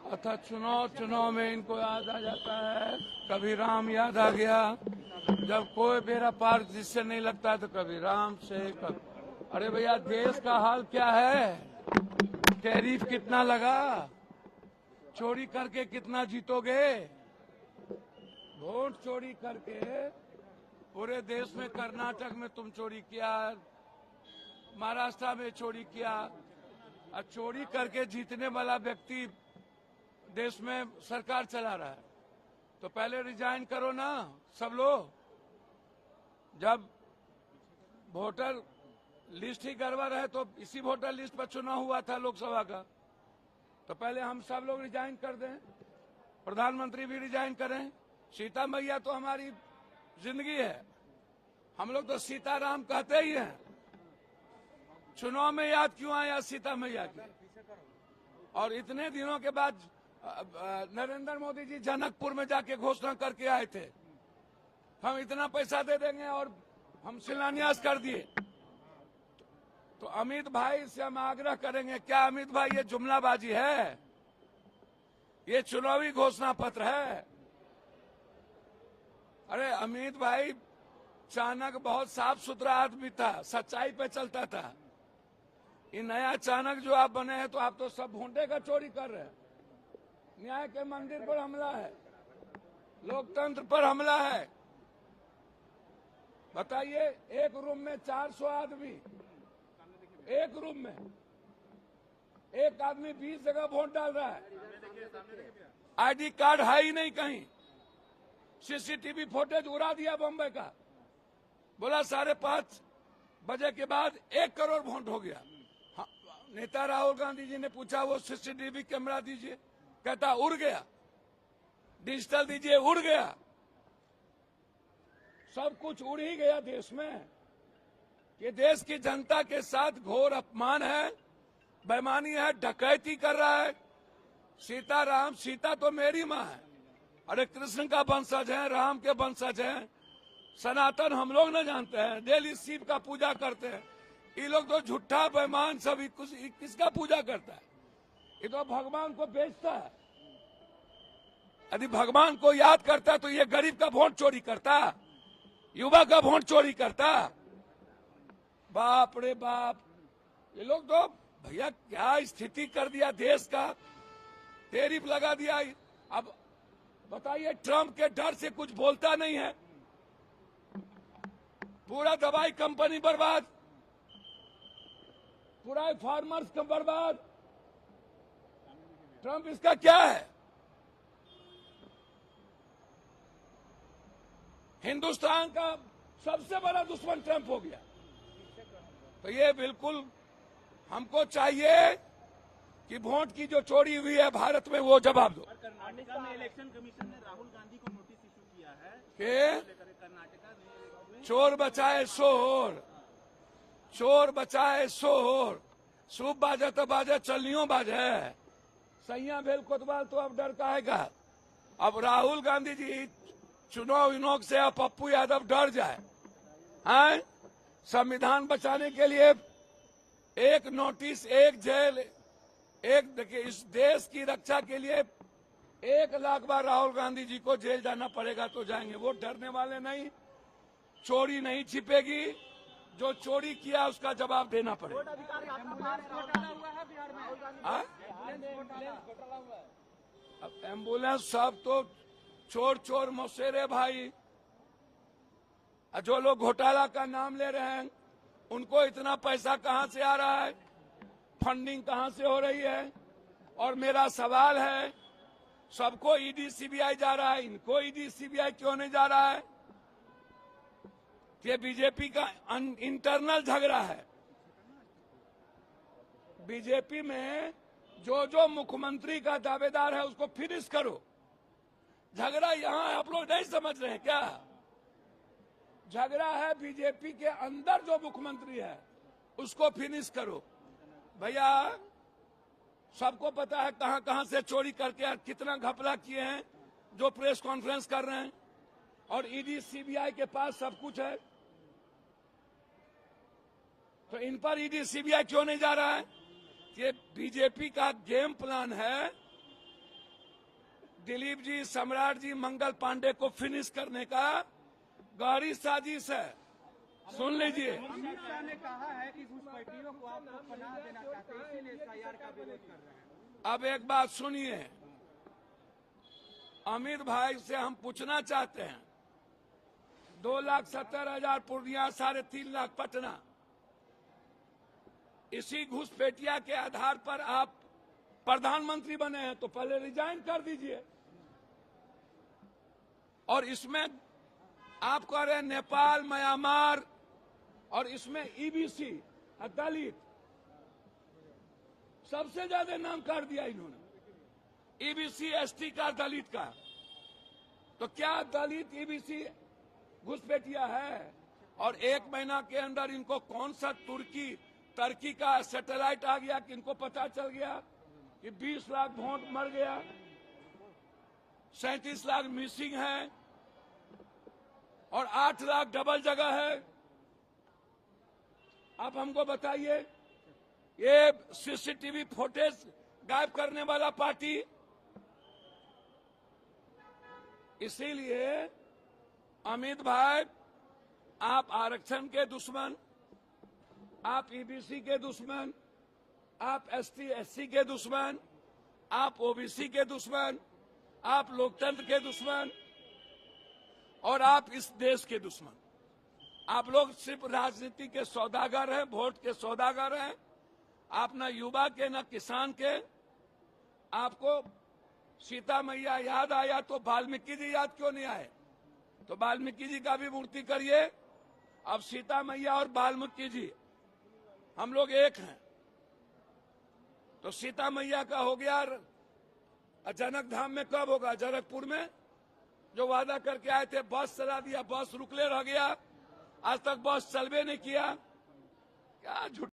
अतः चुनाव में इनको याद आ जाता है, कभी राम याद आ गया। जब कोई मेरा पार जिससे नहीं लगता है तो कभी राम से कभी। अरे भैया, देश का हाल क्या है? टैरिफ कितना लगा? चोरी करके कितना जीतोगे? वोट चोरी करके पूरे देश में, कर्नाटक में तुम चोरी किया, महाराष्ट्र में चोरी किया, और चोरी करके जीतने वाला व्यक्ति देश में सरकार चला रहा है। तो पहले रिजाइन करो ना सब लोग। जब वोटर लिस्ट ही गड़बड़ है तो इसी वोटर लिस्ट पर चुनाव हुआ था लोकसभा का, तो पहले हम सब लोग रिजाइन कर दें, प्रधानमंत्री भी रिजाइन करें। सीता मैया तो हमारी जिंदगी है, हम लोग तो सीताराम कहते ही हैं। चुनाव में याद क्यों आया सीता मैया की? और इतने दिनों के बाद नरेंद्र मोदी जी जनकपुर में जाके घोषणा करके आए थे, हम इतना पैसा दे देंगे और हम शिलान्यास कर दिए। तो अमित भाई से हम आग्रह करेंगे, क्या अमित भाई ये जुमलाबाजी है? ये चुनावी घोषणा पत्र है। अरे अमित भाई चाणक्य बहुत साफ सुथरा आदमी था, सच्चाई पे चलता था। ये नया चाणक्य जो आप बने हैं तो आप तो सब भोंटे का चोरी कर रहे हैं। न्याय के मंदिर पर हमला है, लोकतंत्र पर हमला है। बताइए, एक रूम में 400 आदमी, एक रूम में एक आदमी 20 जगह वोट डाल रहा है। आईडी कार्ड है ही नहीं कहीं। सीसीटीवी फुटेज उड़ा दिया बम्बई का, बोला 5:30 बजे के बाद 1 करोड़ वोट हो गया। नेता राहुल गांधी जी ने पूछा वो सीसीटीवी कैमरा दीजिए, कहता उड़ गया। डिजिटल दीजिए, उड़ गया। सब कुछ उड़ ही गया देश में। ये देश की जनता के साथ घोर अपमान है, बेईमानी है, डकैती कर रहा है। सीता तो मेरी माँ है। अरे कृष्ण का वंशज है, राम के वंशज हैं। सनातन हम लोग न जानते हैं, डेली शिव का पूजा करते हैं। ये लोग तो झूठा बेईमान सब किसका पूजा करता है? ये तो भगवान को बेचता है। यदि भगवान को याद करता है तो ये गरीब का वोट चोरी करता, युवा का वोट चोरी करता। बाप रे बाप, ये लोग तो भैया क्या स्थिति कर दिया देश का। टैरिफ लगा दिया। अब बताइए, ट्रम्प के डर से कुछ बोलता नहीं है। पूरा दवाई कंपनी बर्बाद, पूरा फार्मर्स का बर्बाद। ट्रम्प इसका क्या है? हिंदुस्तान का सबसे बड़ा दुश्मन ट्रम्प हो गया। तो ये बिल्कुल हमको चाहिए कि वोट की जो चोरी हुई है भारत में वो जवाब दो। कर्नाटका में इलेक्शन कमीशन ने राहुल गांधी को नोटिस इशू किया है कि कर्नाटका में चोर बचाए शोर, चोर बचाए शोर। सूप बाजे तो बाजे, चलनियों बाजे। सैया भेल कोतवाल तो अब डर काहेगा? अब राहुल गांधी जी चुनाव विनोक से अब पप्पू यादव डर जाए हैं? संविधान बचाने के लिए एक नोटिस, एक जेल, एक देखिए, इस देश की रक्षा के लिए 1 लाख बार राहुल गांधी जी को जेल जाना पड़ेगा तो जाएंगे। वो डरने वाले नहीं। चोरी नहीं छिपेगी, जो चोरी किया उसका जवाब देना पड़ेगा। अब एम्बुलेंस सब तो चोर चोर मौसेरे भाई। जो लोग घोटाला का नाम ले रहे हैं उनको इतना पैसा कहां से आ रहा है? फंडिंग कहां से हो रही है? और मेरा सवाल है, सबको ईडी सीबीआई जा रहा है, इनको ईडी सीबीआई क्यों नहीं जा रहा है? ये बीजेपी का इंटरनल झगड़ा है। बीजेपी में जो मुख्यमंत्री का दावेदार है उसको फिनिश करो। झगड़ा यहां आप लोग नहीं समझ रहे हैं क्या? झगड़ा है बीजेपी के अंदर, जो मुख्यमंत्री है उसको फिनिश करो। भैया सबको पता है कहां कहां से चोरी करके कितना घपला किए हैं, जो प्रेस कॉन्फ्रेंस कर रहे हैं। और ईडी सीबीआई के पास सब कुछ है। तो इन पर ईडी सीबीआई क्यों नहीं जा रहा है? ये बीजेपी का गेम प्लान है दिलीप जी, सम्राट जी, मंगल पांडे को फिनिश करने का गहरी साजिश है। सुन लीजिए, अमित शाह ने कहा है कि घुसपैठियों को आप लोग पनाह देना चाहते हैं, इसीलिए एसआईआर का विरोध कर रहे हैं। अब एक बात सुनिए, अमित भाई से हम पूछना चाहते हैं, 2,70,000 पूर्णिया, 3.5 लाख पटना, इसी घुसपैठिया के आधार पर आप प्रधानमंत्री बने हैं, तो पहले रिजाइन कर दीजिए। और इसमें आप कह रहे हैं नेपाल, म्यांमार, और इसमें ईबीसी, दलित, सबसे ज्यादा नाम कर दिया इन्होंने, ईबीसी, एसटी का, दलित का। तो क्या दलित ईबीसी घुसपैठिया है? और 1 महीना के अंदर इनको कौन सा तुर्की का सैटेलाइट आ गया कि इनको पता चल गया कि 20 लाख वोट मर गया, 37 लाख मिसिंग है और 8 लाख डबल जगह है। आप हमको बताइए, ये सीसीटीवी फुटेज गायब करने वाला पार्टी। इसीलिए अमित भाई, आप आरक्षण के दुश्मन, आप ईबीसी के दुश्मन, आप एसटी एससी के दुश्मन, आप ओबीसी के दुश्मन, आप लोकतंत्र के दुश्मन, और आप इस देश के दुश्मन। आप लोग सिर्फ राजनीति के सौदागर हैं, वोट के सौदागर हैं। आप न युवा के न किसान के। आपको सीता मैया याद आया तो वाल्मीकि जी याद क्यों नहीं आए? तो वाल्मीकि जी का भी मूर्ति करिए। अब सीता मैया और वाल्मीकि जी हम लोग एक हैं। तो सीता मैया का हो गया, जनक धाम में कब होगा? जनकपुर में, जो वादा करके आए थे, बस चला दिया, बस रुकले रह गया, आज तक बस चलबे नहीं किया। क्या झूठ